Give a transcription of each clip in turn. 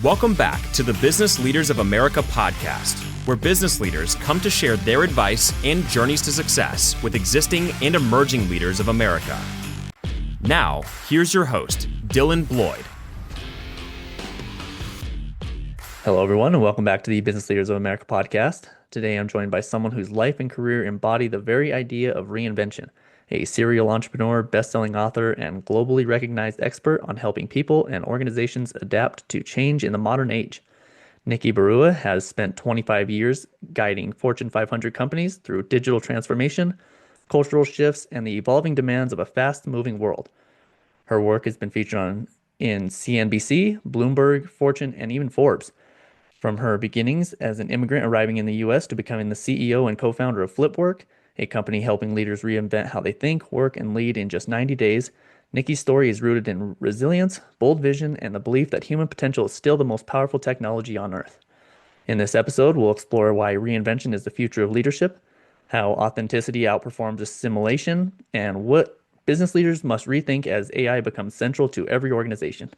Welcome back to the Business Leaders of America podcast, where business leaders come to share their advice and journeys to success with existing and emerging leaders of America. Now, here's your host, Dylan Bloyd. Hello, everyone, and welcome back to the Business Leaders of America podcast. Today, I'm joined by someone whose life and career embody the very idea of reinvention, a serial entrepreneur, best-selling author, and globally recognized expert on helping people and organizations adapt to change in the modern age. Nikki Barua has spent 25 years guiding Fortune 500 companies through digital transformation, cultural shifts, and the evolving demands of a fast-moving world. Her work has been featured in CNBC, Bloomberg, Fortune, and even Forbes. From her beginnings as an immigrant arriving in the US to becoming the CEO and co-founder of FlipWork, a company helping leaders reinvent how they think, work, and lead in just 90 days, Nikki's story is rooted in resilience, bold vision, and the belief that human potential is still the most powerful technology on Earth. In this episode, we'll explore why reinvention is the future of leadership, how authenticity outperforms assimilation, and what business leaders must rethink as AI becomes central to every organization.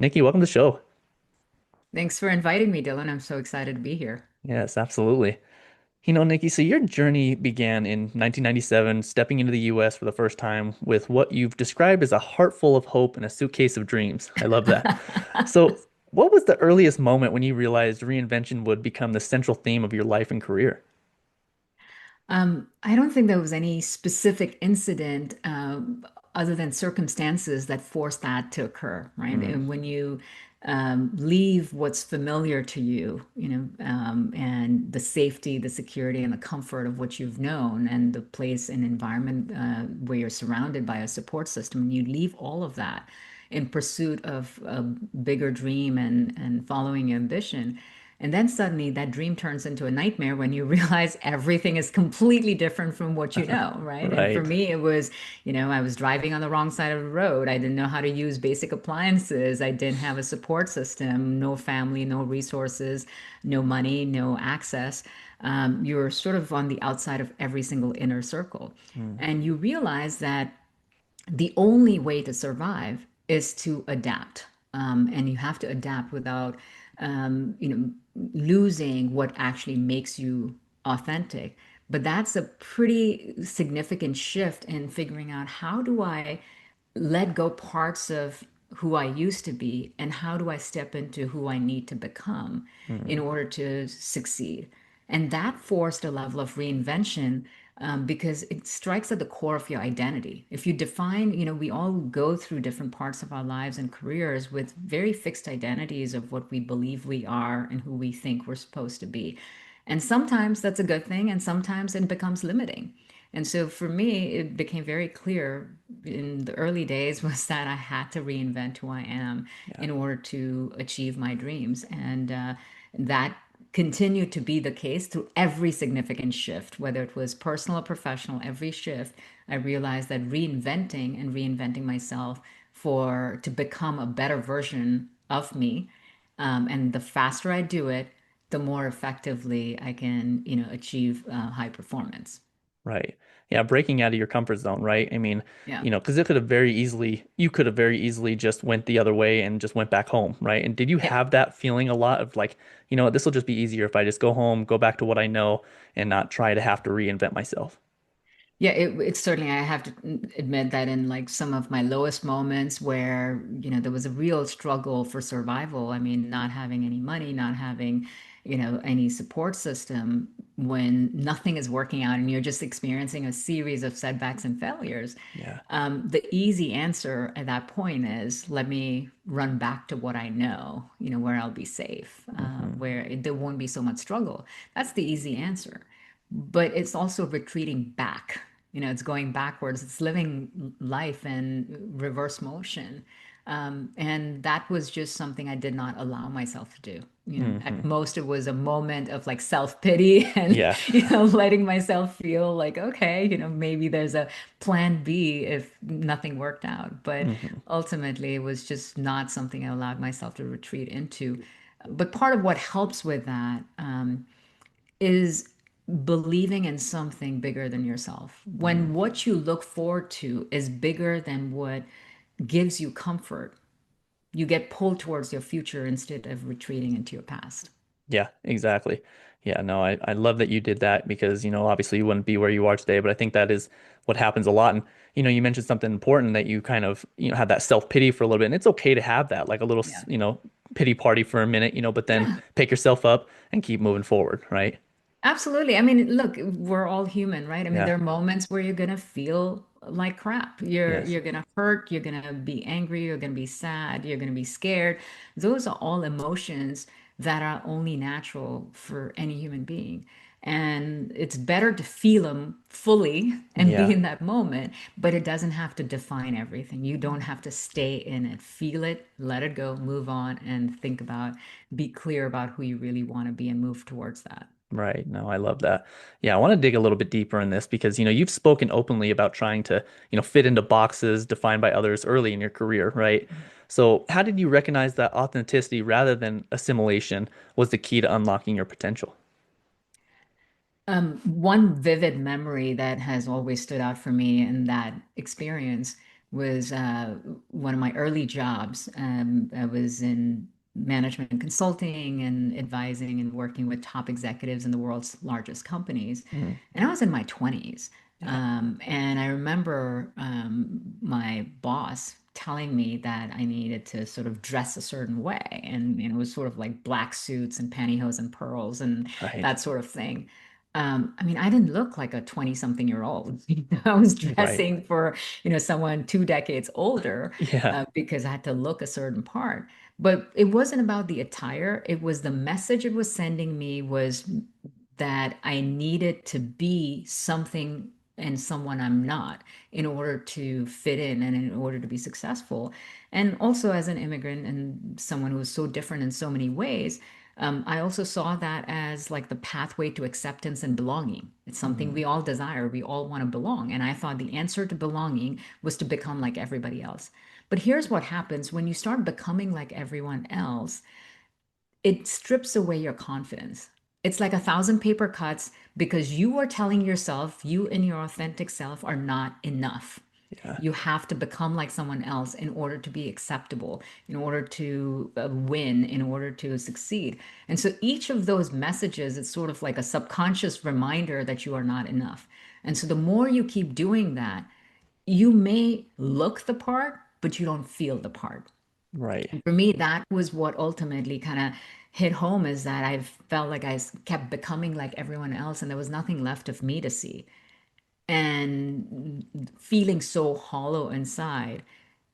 Nikki, welcome to the show. Thanks for inviting me, Dylan. I'm so excited to be here. Yes, absolutely. Nikki, so your journey began in 1997, stepping into the US for the first time with what you've described as a heart full of hope and a suitcase of dreams. I love that. So, what was the earliest moment when you realized reinvention would become the central theme of your life and career? I don't think there was any specific incident other than circumstances that forced that to occur, right? Mm, And when you leave what's familiar to you, and the safety, the security, and the comfort of what you've known, and the place and environment where you're surrounded by a support system, and you leave all of that in pursuit of a bigger dream and following ambition. And then suddenly that dream turns into a nightmare when you realize everything is completely different from what you know, right? And for right. me, it was, I was driving on the wrong side of the road. I didn't know how to use basic appliances. I didn't have a support system, no family, no resources, no money, no access. You're sort of on the outside of every single inner circle. Mm, And you realize that the only way to survive is to adapt. And you have to adapt without, losing what actually makes you authentic. But that's a pretty significant shift in figuring out how do I let go parts of who I used to be and how do I step into who I need to become in mm, order to succeed. And that forced a level of reinvention because it strikes at the core of your identity. If you define, we all go through different parts of our lives and careers with very fixed identities of what we believe we are and who we think we're supposed to be. And sometimes that's a good thing, and sometimes it becomes limiting. And so for me, it became very clear in the early days was that I had to reinvent who I am yeah. in order to achieve my dreams. And that continued to be the case through every significant shift, whether it was personal or professional, every shift, I realized that reinventing myself to become a better version of me. And the faster I do it, the more effectively I can, achieve high performance. Right. Yeah, breaking out of your comfort zone, right? I mean, Yeah. because you could have very easily just went the other way and just went back home, right? And did you Yeah. have that feeling a lot of like, this will just be easier if I just go home, go back to what I know and not try to have to reinvent myself? Yeah, it's certainly, I have to admit that in like some of my lowest moments where, there was a real struggle for survival. I mean, not having any money, not having, any support system when nothing is working out and you're just experiencing a series of setbacks and failures. Yeah. The easy answer at that point is let me run back to what I know, where I'll be safe, Hmm. where there won't be so much struggle. That's the easy answer. But it's also retreating back. It's going backwards. It's living life in reverse motion. And that was just something I did not allow myself to do. At Hmm. most, it was a moment of like self-pity and, Yeah. letting myself feel like, okay, maybe there's a plan B if nothing worked out. But Hmm. ultimately, it was just not something I allowed myself to retreat into. But part of what helps with that is believing in something bigger than yourself. Mm. When what you look forward to is bigger than what gives you comfort, you get pulled towards your future instead of retreating into your past. Yeah, exactly. Yeah, no, I love that you did that because, obviously you wouldn't be where you are today, but I think that is what happens a lot. And, you mentioned something important that you kind of, have that self-pity for a little bit. And it's okay to have that, like a little, Yeah. pity party for a minute, but then Yeah. pick yourself up and keep moving forward, right? Absolutely. I mean, look, we're all human, right? I mean, Yeah. there are moments where you're gonna feel like crap. You're Yes. you're gonna hurt, you're gonna be angry, you're gonna be sad, you're gonna be scared. Those are all emotions that are only natural for any human being. And it's better to feel them fully and be Yeah. in that moment, but it doesn't have to define everything. You don't have to stay in it. Feel it, let it go, move on, and be clear about who you really want to be and move towards that. Right. No, I love that. Yeah, I want to dig a little bit deeper in this because, you've spoken openly about trying to, fit into boxes defined by others early in your career, right? So, how did you recognize that authenticity rather than assimilation was the key to unlocking your potential? One vivid memory that has always stood out for me in that experience was one of my early jobs. I was in management and consulting and advising and working with top executives in the world's largest companies. Mm, And I was in my 20s. yeah. And I remember my boss telling me that I needed to sort of dress a certain way. And it was sort of like black suits and pantyhose and pearls and Right. that sort of thing. I mean, I didn't look like a 20 something year old. I was Right. dressing for, someone 2 decades older Yeah. because I had to look a certain part. But it wasn't about the attire. It was the message it was sending me was that I needed to be something and someone I'm not in order to fit in and in order to be successful. And also as an immigrant and someone who was so different in so many ways, I also saw that as like the pathway to acceptance and belonging. It's something Mm, we all desire. We all want to belong. And I thought the answer to belonging was to become like everybody else. But here's what happens when you start becoming like everyone else, it strips away your confidence. It's like a thousand paper cuts because you are telling yourself you and your authentic self are not enough. yeah. You have to become like someone else in order to be acceptable, in order to win, in order to succeed. And so each of those messages, it's sort of like a subconscious reminder that you are not enough. And so the more you keep doing that, you may look the part, but you don't feel the part. Right. And for me, that was what ultimately kind of hit home is that I felt like kept becoming like everyone else, and there was nothing left of me to see. And feeling so hollow inside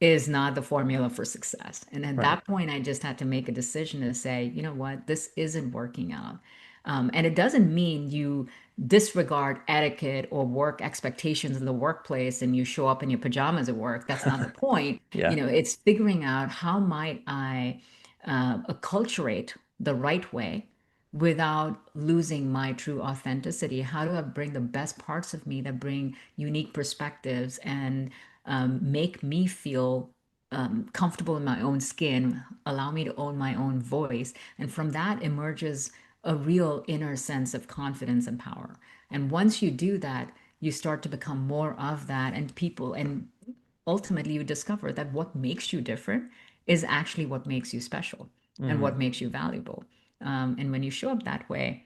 is not the formula for success. And at Right. that point, I just had to make a decision to say, you know what, this isn't working out. And it doesn't mean you disregard etiquette or work expectations in the workplace and you show up in your pajamas at work. That's not the point. Yeah. It's figuring out how might I acculturate the right way without losing my true authenticity. How do I bring the best parts of me that bring unique perspectives and make me feel comfortable in my own skin, allow me to own my own voice. And from that emerges a real inner sense of confidence and power. And once you do that, you start to become more of that. And ultimately, you discover that what makes you different is actually what makes you special and Mm, what makes you valuable. And when you show up that way,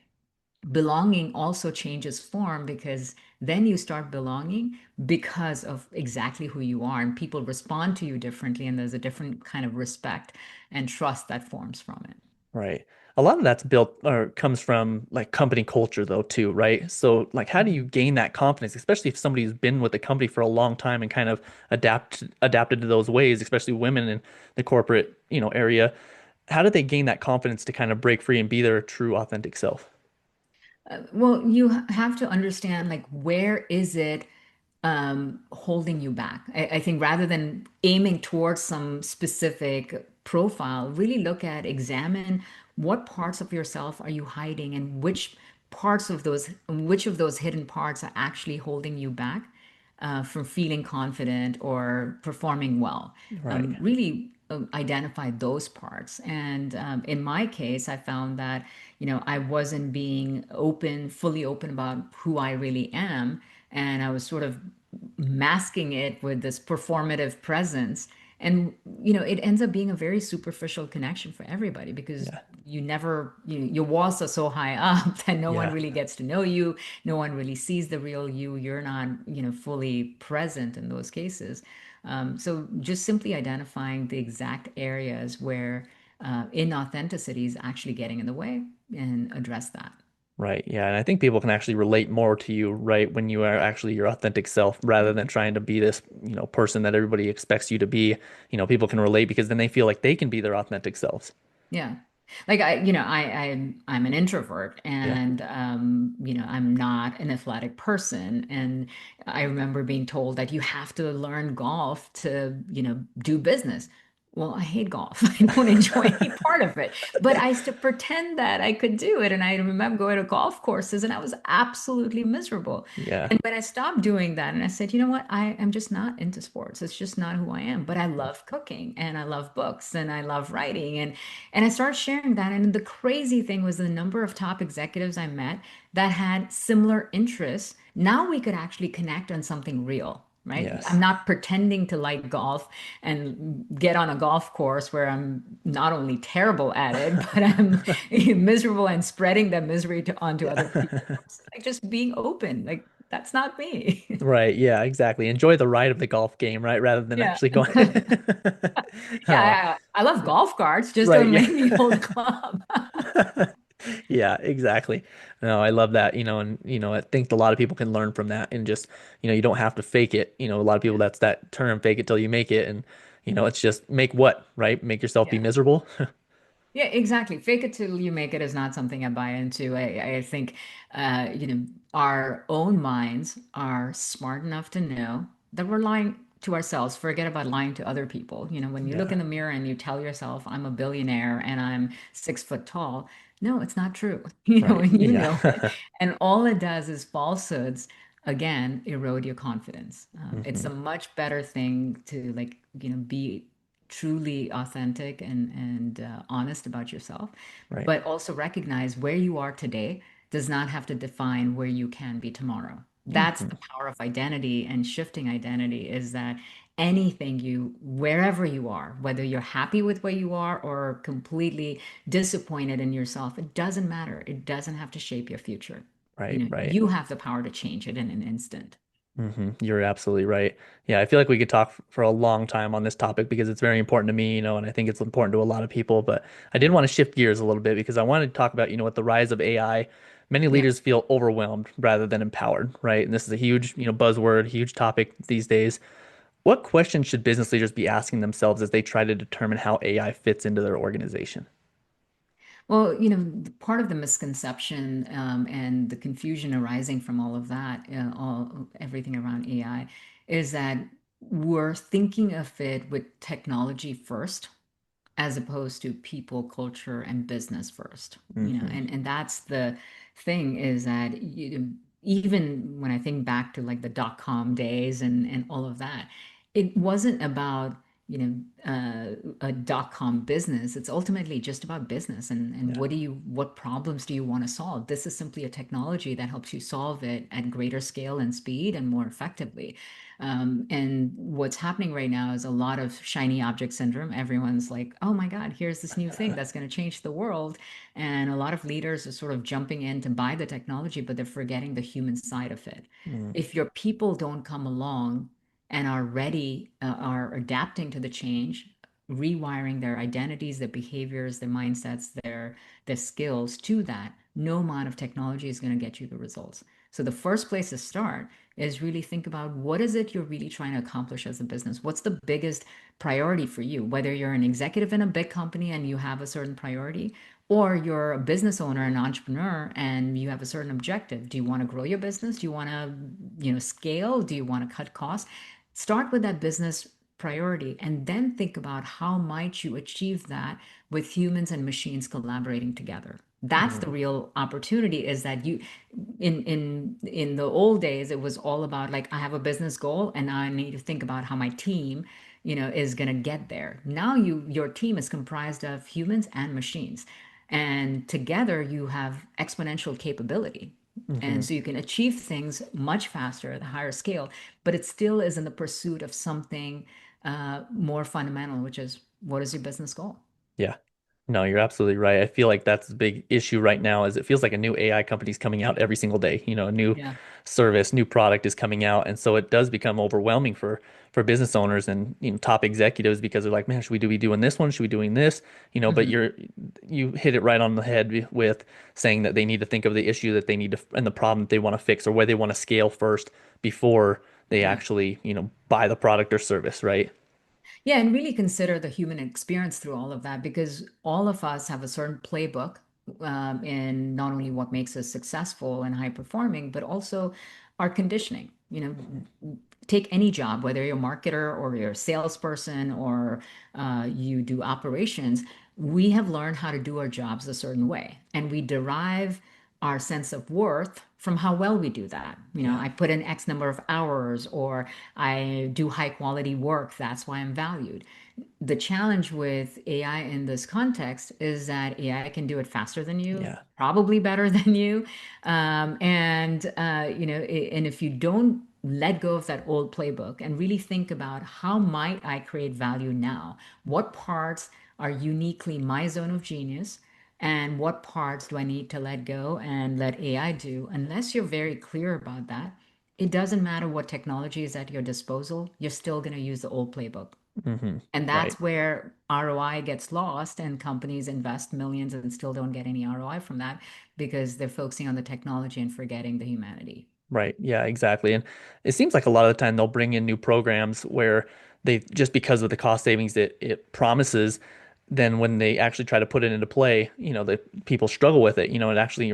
belonging also changes form because then you start belonging because of exactly who you are, and people respond to you differently, and there's a different kind of respect and trust that forms from it. right. A lot of that's built or comes from like company culture though too, right? So like how do you gain that confidence, especially if somebody who's been with the company for a long time and kind of adapted to those ways, especially women in the corporate, area. How did they gain that confidence to kind of break free and be their true authentic self? Well, you have to understand like where is it holding you back. I think rather than aiming towards some specific profile, really examine what parts of yourself are you hiding and which of those hidden parts are actually holding you back from feeling confident or performing well. Right. Really identify those parts. And in my case, I found that, I wasn't being fully open about who I really am. And I was sort of masking it with this performative presence. And it ends up being a very superficial connection for everybody because Yeah. you never, your walls are so high up that no one Yeah. really gets to know you. No one really sees the real you. You're not, fully present in those cases. So just simply identifying the exact areas where inauthenticity is actually getting in the way and address that. Right. Yeah. And I think people can actually relate more to you, right, when you are actually your authentic self rather than trying to be this, person that everybody expects you to be. People can relate because then they feel like they can be their authentic selves. Yeah. Like I'm an introvert Yeah. and I'm not an athletic person. And I remember being told that you have to learn golf to, do business. Well, I hate golf. I don't enjoy any part of it. But I used to pretend that I could do it. And I remember going to golf courses and I was absolutely miserable. Yeah. And when I stopped doing that and I said, you know what, I am just not into sports. It's just not who I am. But I love cooking and I love books and I love writing. And I started sharing that. And the crazy thing was the number of top executives I met that had similar interests. Now we could actually connect on something real, right? I'm Yes. not pretending to like golf and get on a golf course where I'm not only terrible at it, but I'm miserable and spreading that misery onto other people. Yeah. It's like just being open. Like that's not me. Right. Yeah, exactly. Enjoy the ride of the golf game, right? Rather than Yeah. actually going. Uh, Yeah, I love golf carts. Just right. don't Yeah. make me hold a club. Yeah, exactly. No, I love that, and I think a lot of people can learn from that and just, you don't have to fake it. A lot of people that's that term, fake it till you make it. And, it's just make what, right? Make yourself be Yeah. miserable. Yeah, exactly. Fake it till you make it is not something I buy into. I think, our own minds are smart enough to know that we're lying to ourselves. Forget about lying to other people. When you look Yeah. in the mirror and you tell yourself, I'm a billionaire and I'm 6 foot tall. No, it's not true. Right. And you know it. Yeah. And all it does is falsehoods, again, erode your confidence. It's a Hmm. much better thing to like, be truly authentic and honest about yourself, Right. but also recognize where you are today does not have to define where you can be tomorrow. That's Hmm. the power of identity and shifting identity is that anything wherever you are, whether you're happy with where you are or completely disappointed in yourself, it doesn't matter. It doesn't have to shape your future. Right. Right. You have the power to change it in an instant. You're absolutely right. Yeah, I feel like we could talk for a long time on this topic because it's very important to me, and I think it's important to a lot of people. But I did want to shift gears a little bit because I wanted to talk about, with the rise of AI, many Yeah. leaders feel overwhelmed rather than empowered, right? And this is a huge, buzzword, huge topic these days. What questions should business leaders be asking themselves as they try to determine how AI fits into their organization? Well, part of the misconception and the confusion arising from all of that, everything around AI, is that we're thinking of it with technology first, as opposed to people, culture, and business first. Hmm. And that's the thing is that even when I think back to like the dot-com days and all of that, it wasn't about a dot-com business. It's ultimately just about business and Yeah. what problems do you want to solve? This is simply a technology that helps you solve it at greater scale and speed and more effectively. And what's happening right now is a lot of shiny object syndrome. Everyone's like, oh my God, here's this new thing that's going to change the world. And a lot of leaders are sort of jumping in to buy the technology, but they're forgetting the human side of it. Mm. If your people don't come along and are ready, are adapting to the change, rewiring their identities, their behaviors, their mindsets, their skills to that, no amount of technology is going to get you the results. So the first place to start is really think about what is it you're really trying to accomplish as a business? What's the biggest priority for you? Whether you're an executive in a big company and you have a certain priority, or you're a business owner, an entrepreneur, and you have a certain objective. Do you want to grow your business? Do you want to, scale? Do you want to cut costs? Start with that business priority and then think about how might you achieve that with humans and machines collaborating together. That's the Mm. real opportunity is that you in the old days it was all about like I have a business goal and I need to think about how my team is going to get there. Now your team is comprised of humans and machines, and together you have exponential capability, Hmm. and so you can achieve things much faster at a higher scale, but it still is in the pursuit of something more fundamental, which is what is your business goal? Yeah. No, you're absolutely right. I feel like that's the big issue right now is it feels like a new AI company is coming out every single day. A new Yeah. service, new product is coming out. And so it does become overwhelming for business owners and top executives because they're like, man, should we be doing this one? Should we be doing this? But Hmm. you hit it right on the head with saying that they need to think of the issue that they need to and the problem that they want to fix or where they want to scale first before they Yeah. actually, buy the product or service, right? Yeah, and really consider the human experience through all of that because all of us have a certain playbook in not only what makes us successful and high performing, but also our conditioning. Take any job, whether you're a marketer or you're a salesperson or you do operations, we have learned how to do our jobs a certain way, and we derive our sense of worth from how well we do that. Yeah. I put in X number of hours or I do high quality work. That's why I'm valued. The challenge with AI in this context is that AI can do it faster than you, Yeah. probably better than you. And if you don't let go of that old playbook and really think about how might I create value now? What parts are uniquely my zone of genius? And what parts do I need to let go and let AI do? Unless you're very clear about that, it doesn't matter what technology is at your disposal, you're still going to use the old playbook. And Right. that's where ROI gets lost, and companies invest millions and still don't get any ROI from that because they're focusing on the technology and forgetting the humanity. Right. Yeah, exactly. And it seems like a lot of the time they'll bring in new programs where they just because of the cost savings it promises, then when they actually try to put it into play, the people struggle with it, it actually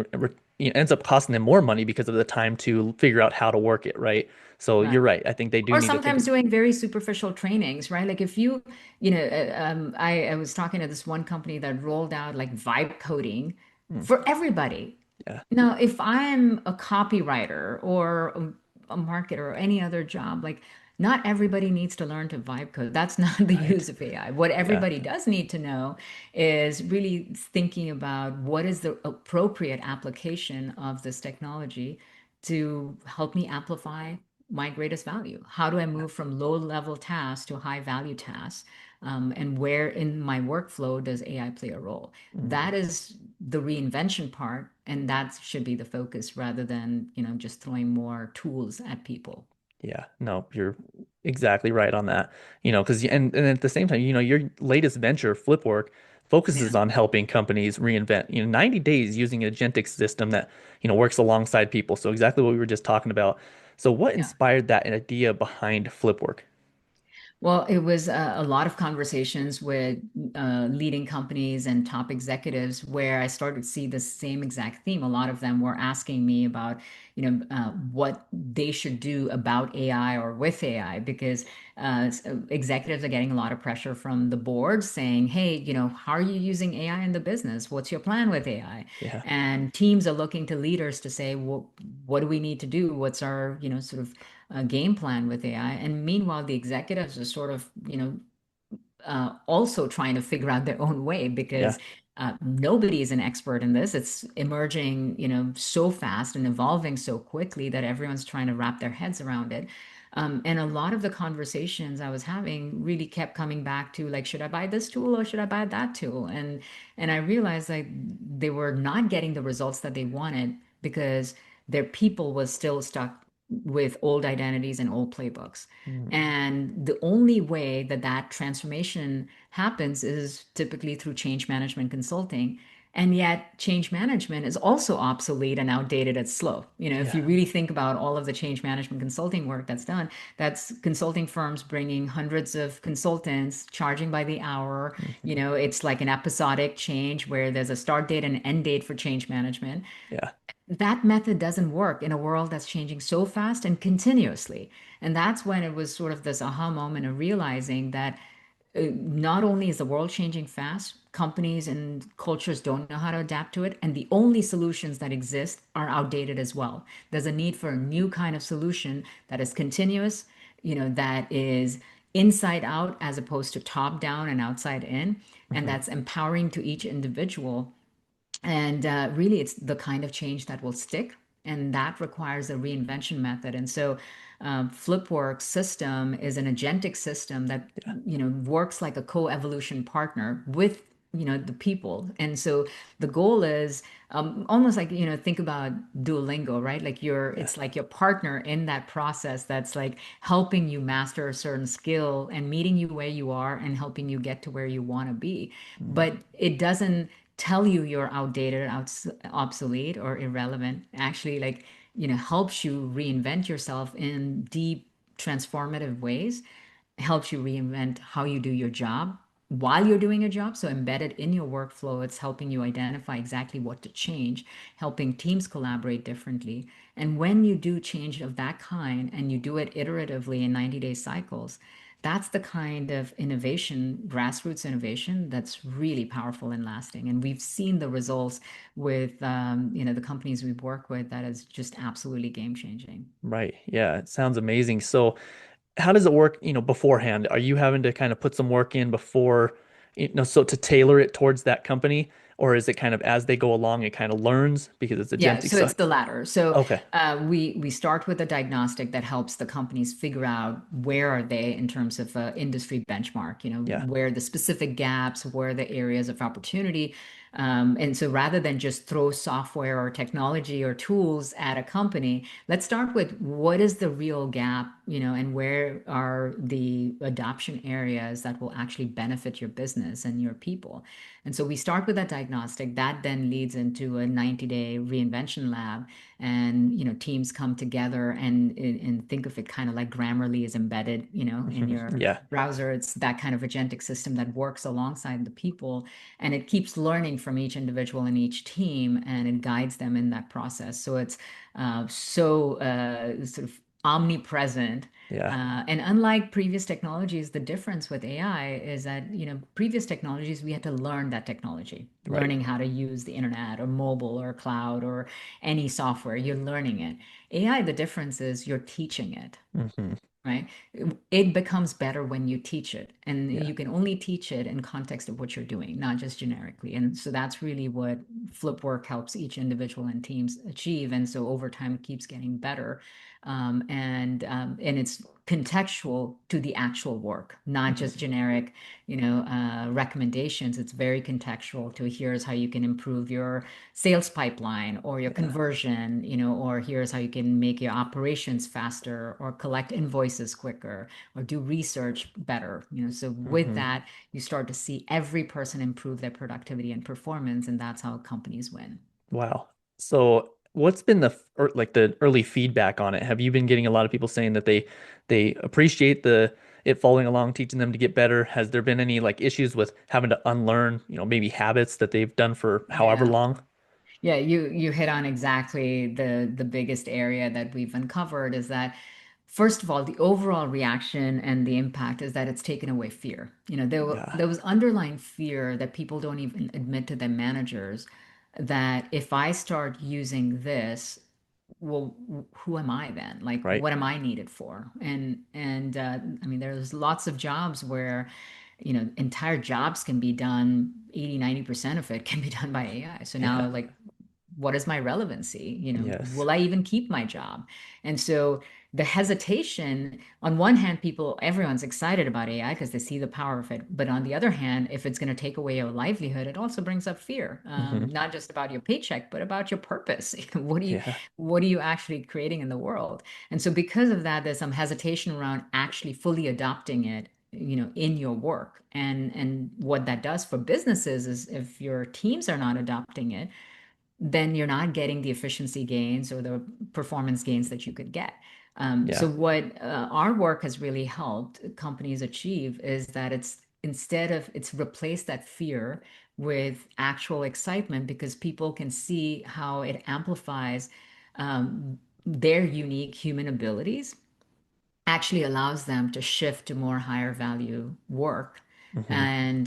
ends up costing them more money because of the time to figure out how to work it, right? So you're Right. right. I think they do Or need to think. sometimes doing very superficial trainings, right? Like if I was talking to this one company that rolled out like vibe coding Mm, for everybody. yeah, Now, if I'm a copywriter or a marketer or any other job, like not everybody needs to learn to vibe code. That's not the right. use of AI. What Yeah. everybody does need to know is really thinking about what is the appropriate application of this technology to help me amplify my greatest value. How do I move from low level tasks to high value tasks? And where in my workflow does AI play a role? Mhm. That is the reinvention part, and that should be the focus rather than just throwing more tools at people. Yeah, no, you're exactly right on that. Because and at the same time, your latest venture, FlipWork, Yeah, focuses on helping companies reinvent, 90 days using an agentic system that, works alongside people. So exactly what we were just talking about. So what yeah. inspired that idea behind FlipWork? Well, it was a lot of conversations with leading companies and top executives where I started to see the same exact theme. A lot of them were asking me about, what they should do about AI or with AI because executives are getting a lot of pressure from the board saying, "Hey, how are you using AI in the business? What's your plan with AI?" Yeah. And teams are looking to leaders to say, "Well, what do we need to do? What's our, sort of game plan with AI?" And meanwhile, the executives are sort of, also trying to figure out their own way Yeah. because nobody is an expert in this. It's emerging, so fast and evolving so quickly that everyone's trying to wrap their heads around it. And a lot of the conversations I was having really kept coming back to like, should I buy this tool or should I buy that tool? And I realized like they were not getting the results that they wanted because their people was still stuck with old identities and old playbooks. Mm, And the only way that that transformation happens is typically through change management consulting. And yet, change management is also obsolete and outdated. It's slow. If you yeah. really think about all of the change management consulting work that's done, that's consulting firms bringing hundreds of consultants, charging by the hour. Mhm. It's like an episodic change where there's a start date and an end date for change management. Yeah. That method doesn't work in a world that's changing so fast and continuously. And that's when it was sort of this aha moment of realizing that not only is the world changing fast, companies and cultures don't know how to adapt to it. And the only solutions that exist are outdated as well. There's a need for a new kind of solution that is continuous, that is inside out as opposed to top down and outside in, and Mhm. that's empowering to each individual. And really, it's the kind of change that will stick and that requires a reinvention method. And so, FlipWorks system is an agentic system that Yeah. works like a co-evolution partner with the people. And so the goal is almost like think about Duolingo, right? Like Yeah. it's like your partner in that process that's like helping you master a certain skill and meeting you where you are and helping you get to where you want to be. Mm. But it doesn't tell you you're outdated, obsolete, or irrelevant. Actually, like helps you reinvent yourself in deep transformative ways, helps you reinvent how you do your job while you're doing a job. So embedded in your workflow, it's helping you identify exactly what to change, helping teams collaborate differently. And when you do change of that kind and you do it iteratively in 90-day cycles, that's the kind of innovation, grassroots innovation, that's really powerful and lasting. And we've seen the results with the companies we've worked with that is just absolutely game changing. Right. Yeah. It sounds amazing. So how does it work, beforehand? Are you having to kind of put some work in before, so to tailor it towards that company, or is it kind of as they go along, it kind of learns because it's Yeah, agentic so it's stuff? the latter. So Okay. we start with a diagnostic that helps the companies figure out where are they in terms of industry benchmark, Yeah. where the specific gaps, where the areas of opportunity. And so rather than just throw software or technology or tools at a company, let's start with what is the real gap, and where are the adoption areas that will actually benefit your business and your people. And so we start with that diagnostic. That then leads into a 90-day reinvention lab. And, teams come together and think of it kind of like Grammarly is embedded, in your Yeah. browser. It's that kind of agentic system that works alongside the people, and it keeps learning from each individual and each team, and it guides them in that process. So it's sort of omnipresent. Yeah. And unlike previous technologies, the difference with AI is that, previous technologies, we had to learn that technology, Right. learning how to use the internet or mobile or cloud or any software. You're learning it. AI, the difference is you're teaching it, Hmm. right? It becomes better when you teach it, and Yeah. you can only teach it in context of what you're doing, not just generically. And so that's really what FlipWork helps each individual and teams achieve. And so over time, it keeps getting better, and it's contextual to the actual work, not just Mhm. generic, recommendations. It's very contextual to here's how you can improve your sales pipeline or your Yeah. conversion, or here's how you can make your operations faster or collect invoices quicker or do research better. So with Hmm. that, you start to see every person improve their productivity and performance, and that's how companies win. Wow. So what's been like the early feedback on it? Have you been getting a lot of people saying that they appreciate the it following along, teaching them to get better? Has there been any like issues with having to unlearn, maybe habits that they've done for however Yeah. long? Yeah, you hit on exactly the biggest area that we've uncovered is that first of all, the overall reaction and the impact is that it's taken away fear. Yeah. There was underlying fear that people don't even admit to their managers that if I start using this, well, who am I then? Like, Right. what am I needed for? And I mean, there's lots of jobs where entire jobs can be done 80-90% of it can be done by AI. So Yeah. now, like, what is my relevancy? Yes. Will I even keep my job? And so the hesitation, on one hand, everyone's excited about AI because they see the power of it. But on the other hand, if it's going to take away your livelihood, it also brings up fear, Hmm. not just about your paycheck, but about your purpose. Yeah. What are you actually creating in the world? And so because of that, there's some hesitation around actually fully adopting it in your work. And what that does for businesses is if your teams are not adopting it, then you're not getting the efficiency gains or the performance gains that you could get. So Yeah. what our work has really helped companies achieve is that it's replaced that fear with actual excitement because people can see how it amplifies their unique human abilities, actually allows them to shift to more higher value work, Hmm. and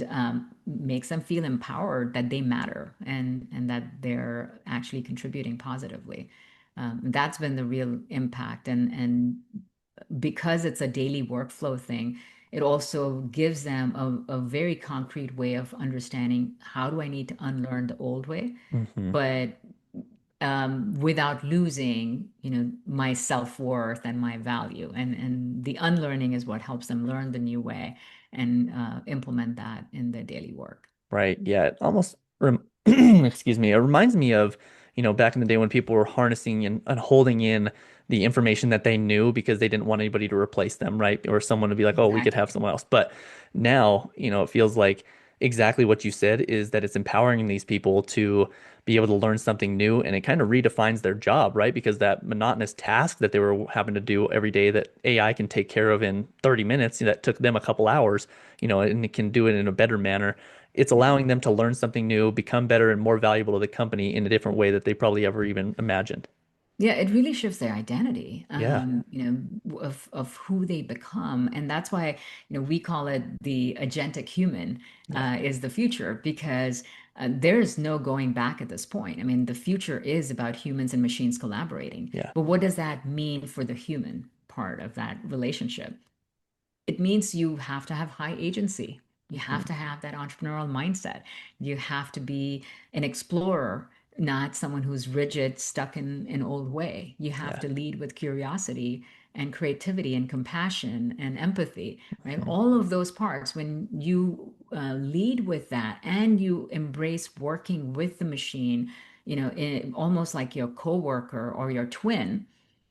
makes them feel empowered that they matter and that they're actually contributing positively. That's been the real impact. And because it's a daily workflow thing, it also gives them a very concrete way of understanding how do I need to unlearn the old way, Hmm. but without losing, my self-worth and my value. And the unlearning is what helps them learn the new way and implement that in their daily work. Right. Yeah. It almost excuse me. It reminds me of, back in the day when people were harnessing and holding in the information that they knew because they didn't want anybody to replace them, right? Or someone to be like, oh, we could have Exactly. someone else. But now, it feels like exactly what you said is that it's empowering these people to be able to learn something new, and it kind of redefines their job, right? Because that monotonous task that they were having to do every day that AI can take care of in 30 minutes, that took them a couple hours, and it can do it in a better manner. It's Yeah. allowing them to learn something new, become better and more valuable to the company in a different way that they probably ever even imagined. Yeah, it really shifts their identity, Yeah. of who they become. And that's why, we call it the agentic human, Yeah. is the future, because there's no going back at this point. I mean, the future is about humans and machines collaborating. Yeah. But what does that mean for the human part of that relationship? It means you have to have high agency. You have Hmm. to have that entrepreneurial mindset. You have to be an explorer, not someone who's rigid, stuck in an old way. You have Yeah. to lead with curiosity and creativity and compassion and empathy, right? Hmm. All of those parts, when you lead with that and you embrace working with the machine, almost like your coworker or your twin,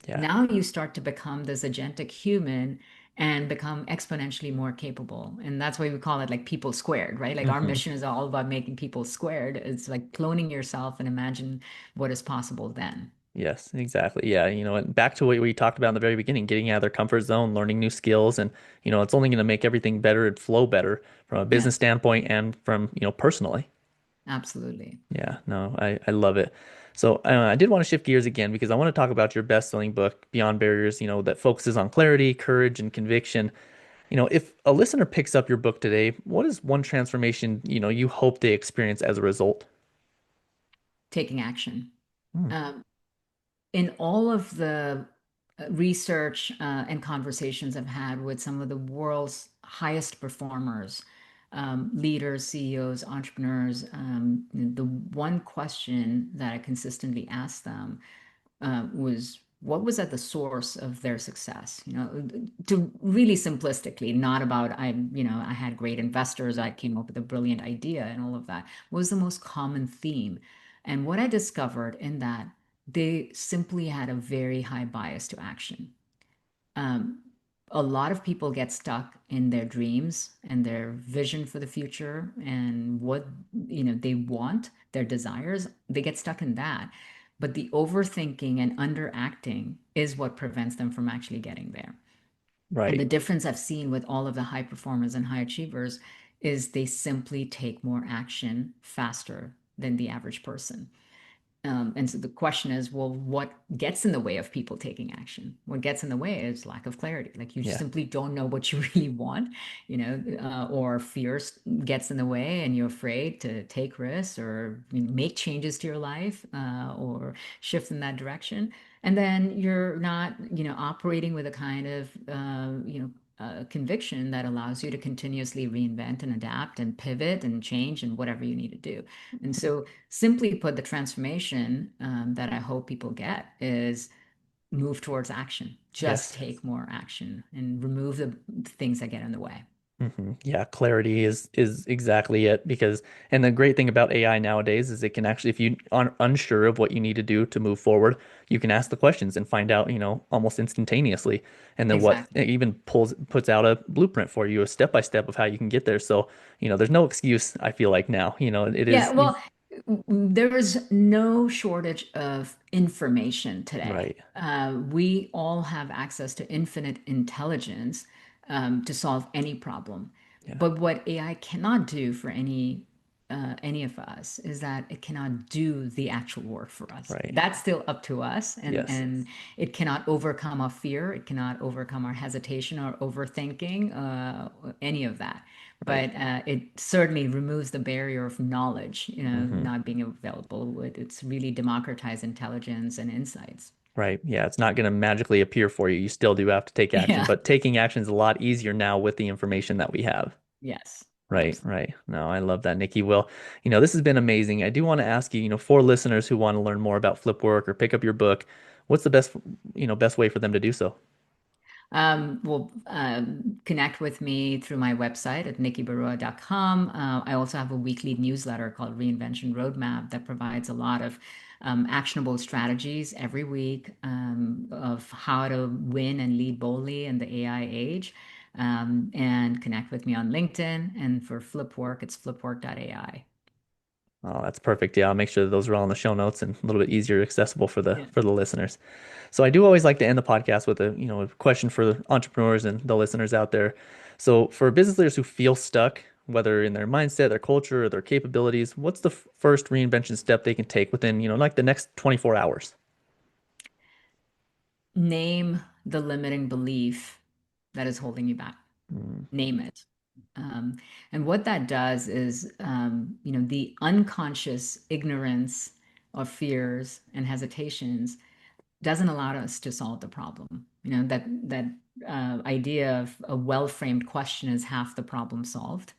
Yeah. now you start to become this agentic human and become exponentially more capable. And that's why we call it like people squared, right? Like our Hmm. mission is all about making people squared. It's like cloning yourself and imagine what is possible then. Yes, exactly. Yeah, and back to what we talked about in the very beginning, getting out of their comfort zone, learning new skills, and it's only going to make everything better and flow better from a business Yes, standpoint and from, personally. absolutely. Yeah, no, I love it. So I did want to shift gears again because I want to talk about your best-selling book, Beyond Barriers, that focuses on clarity, courage, and conviction. If a listener picks up your book today, what is one transformation, you hope they experience as a result? Taking action. Hmm. Um, in all of the research and conversations I've had with some of the world's highest performers, leaders, CEOs, entrepreneurs, the one question that I consistently ask them was what was at the source of their success, to really simplistically, not about I had great investors, I came up with a brilliant idea and all of that. What was the most common theme? And what I discovered in that, they simply had a very high bias to action. um, a lot of people get stuck in their dreams and their vision for the future and what they want, their desires. They get stuck in that, but the overthinking and underacting is what prevents them from actually getting there. And the Right. difference I've seen with all of the high performers and high achievers is they simply take more action faster than the average person. And so the question is, well, what gets in the way of people taking action? What gets in the way is lack of clarity. Like you Yeah. simply don't know what you really want, or fear gets in the way and you're afraid to take risks or make changes to your life, or shift in that direction. And then you're not, operating with a kind of, conviction that allows you to continuously reinvent and adapt and pivot and change and whatever you need to do. And so, simply put, the transformation that I hope people get is move towards action. Just Yes. take more action and remove the things that get in the way. Yeah, clarity is exactly it because and the great thing about AI nowadays is it can actually if you are unsure of what you need to do to move forward, you can ask the questions and find out, almost instantaneously. And then what Exactly. it even puts out a blueprint for you, a step by step of how you can get there. So, there's no excuse, I feel like now. It Yeah, is well, there is no shortage of information today. right. We all have access to infinite intelligence to solve any problem. Yeah. But what AI cannot do for any of us is that it cannot do the actual work for us. Right. That's still up to us, and Yes. and it cannot overcome our fear. It cannot overcome our hesitation or overthinking, any of that. Right. But it certainly removes the barrier of knowledge, Hmm. not being available. It's really democratized intelligence and insights. Right. Yeah, it's not going to magically appear for you. You still do have to take action, Yeah. but taking action is a lot easier now with the information that we have. Yes. Right, right. No, I love that, Nikki. Well, this has been amazing. I do want to ask you, for listeners who want to learn more about FlipWork or pick up your book, what's the best way for them to do so? Connect with me through my website at nikkibarua.com. I also have a weekly newsletter called Reinvention Roadmap that provides a lot of actionable strategies every week of how to win and lead boldly in the AI age. And connect with me on LinkedIn. And for FlipWork, it's flipwork.ai. Oh, that's perfect. Yeah, I'll make sure that those are all in the show notes and a little bit easier accessible for the Yeah. for the listeners. So I do always like to end the podcast with a question for the entrepreneurs and the listeners out there. So for business leaders who feel stuck, whether in their mindset, their culture, or their capabilities, what's the first reinvention step they can take within, like the next 24 hours? Name the limiting belief that is holding you back. Mm, Name it. Um, and what that does is, the unconscious ignorance of fears and hesitations doesn't allow us to solve the problem. That idea of a well-framed question is half the problem solved.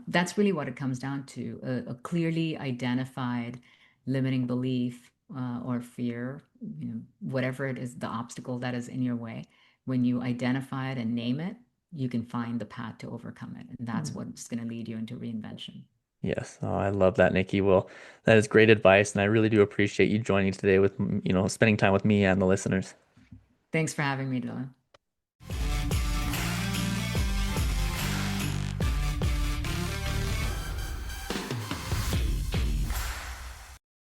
That's really what it comes down to: a clearly identified limiting belief or fear, whatever it is, the obstacle that is in your way. When you identify it and name it, you can find the path to overcome it, and that's mm. what's going to lead you into reinvention. Yes. Oh, I love that, Nikki. Well, that is great advice, and I really do appreciate you joining today with, spending time with me and the listeners. Thanks for having me, Dylan.